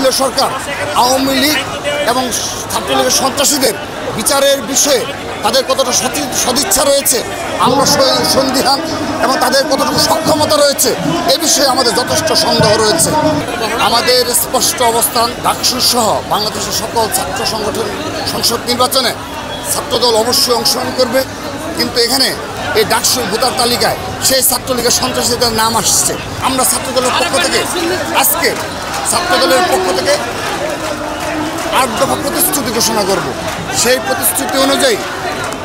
নির্দলীয় সরকার আওয়ামী লীগ এবং ছাত্রলীগের সন্ত্রাসীদের বিচারের বিষয়ে তাদের কতটা সদিচ্ছা রয়েছে, আমরা সন্দিহান, এবং তাদের কতটুকু সক্ষমতা রয়েছে এ বিষয়ে আমাদের যথেষ্ট সন্দেহ রয়েছে। আমাদের স্পষ্ট অবস্থান, ডাকসু সহ বাংলাদেশের সকল ছাত্র সংগঠন সংসদ নির্বাচনে ছাত্রদল অবশ্যই অংশগ্রহণ করবে, কিন্তু এখানে এই ডাকসু ভোটার তালিকায় সেই ছাত্রলীগের সন্ত্রাসীদের নাম আসছে। আমরা ছাত্রদলের পক্ষ থেকে আজকে 8 দফা প্রতিশ্রুতি ঘোষণা করব। সেই প্রতিশ্রুতি অনুযায়ী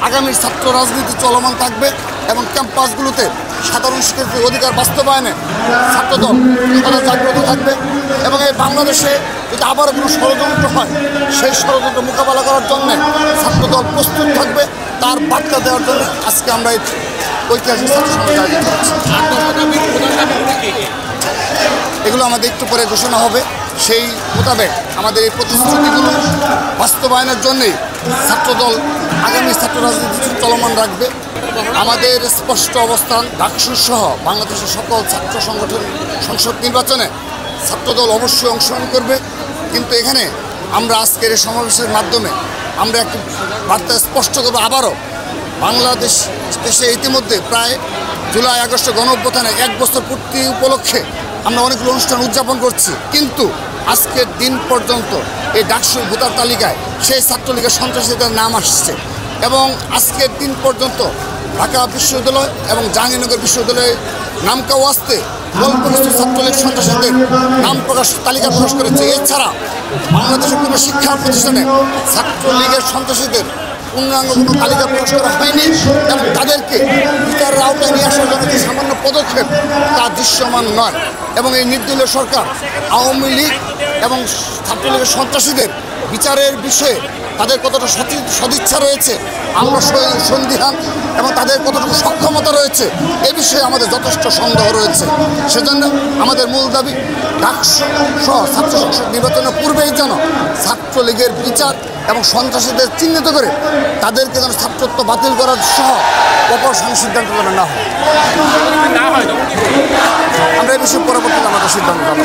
আগামী ছাত্র রাজনীতি চলমান থাকবে এবং ক্যাম্পাসগুলোতে সাধারণ শিক্ষার্থীর অধিকার বাস্তবায়নে ছাত্রদল সদা জাগ্রত থাকবে এবং এই বাংলাদেশে যদি আবারও কোনো ষড়যন্ত্র হয় সেই ষড়যন্ত্র মোকাবেলা করার জন্যে ছাত্রদল প্রস্তুত থাকবে। তার বার্তা দেওয়ার জন্য আজকে আমরা এই ঐতিহাসিক ছাত্র সমাবেশ আয়োজন করছি। এগুলো আমাদের একটু পরে ঘোষণা হবে। সেই মোতাবেক আমাদের এই প্রতিশ্রুতিগুলো বাস্তবায়নের জন্যই ছাত্রদল আগামী ছাত্র রাজনীতি চলমান রাখবে। আমাদের স্পষ্ট অবস্থান, ডাকসু সহ বাংলাদেশের সকল ছাত্র সংগঠন সংসদ নির্বাচনে ছাত্রদল অবশ্যই অংশগ্রহণ করবে, কিন্তু এখানে আমরা আজকের এই সমাবেশের মাধ্যমে আমরা একটি বার্তা স্পষ্ট করব। আবারও দেশে ইতিমধ্যে প্রায় জুলাই আগস্ট গণঅভ্যুত্থানে 1 বছর পূর্তি উপলক্ষে আমরা অনেকগুলো অনুষ্ঠান উদযাপন করছি, কিন্তু আজকের দিন পর্যন্ত এই ডাকসু ভোটার তালিকায় সেই ছাত্রলীগের সন্ত্রাসীদের নাম আসছে এবং আজকের দিন পর্যন্ত ঢাকা বিশ্ববিদ্যালয় এবং জাহাঙ্গীরনগর বিশ্ববিদ্যালয়ে নামকাও আসতে অল্প কিছু ছাত্রলীগ সন্ত্রাসীদের নাম তালিকা প্রকাশ করেছে। এছাড়া বাংলাদেশের কোনো শিক্ষা প্রতিষ্ঠানে ছাত্রলীগের সন্ত্রাসীদের পূর্ণাঙ্গ কোনো তালিকা প্রকাশ করা হয়নি এবং তাদেরকে বিচারের আওতায় নিয়ে আসার জন্য যে সামান্য পদক্ষেপ তা দৃশ্যমান নয় এবং এই নির্দলীয় সরকার আওয়ামী লীগ এবং ছাত্রলীগের সন্ত্রাসীদের বিচারের বিষয়ে তাদের কতটা সদিচ্ছা রয়েছে, আমরা সন্দিহান, এবং তাদের কতটুকু সক্ষমতা রয়েছে এ বিষয়ে আমাদের যথেষ্ট সন্দেহ রয়েছে। সেজন্য আমাদের মূল দাবি, ডাকসু সহ ছাত্র সংসদ নির্বাচনের পূর্বেই যেন ছাত্রলীগের বিচার এবং সন্ত্রাসীদের চিহ্নিত করে তাদেরকে যেন ছাত্রত্ব বাতিল করার সহ অপর সিদ্ধান্ত যেন না হয়। আমরা এই বিষয়ে পরবর্তীতে আমাদের সিদ্ধান্ত জানাবো।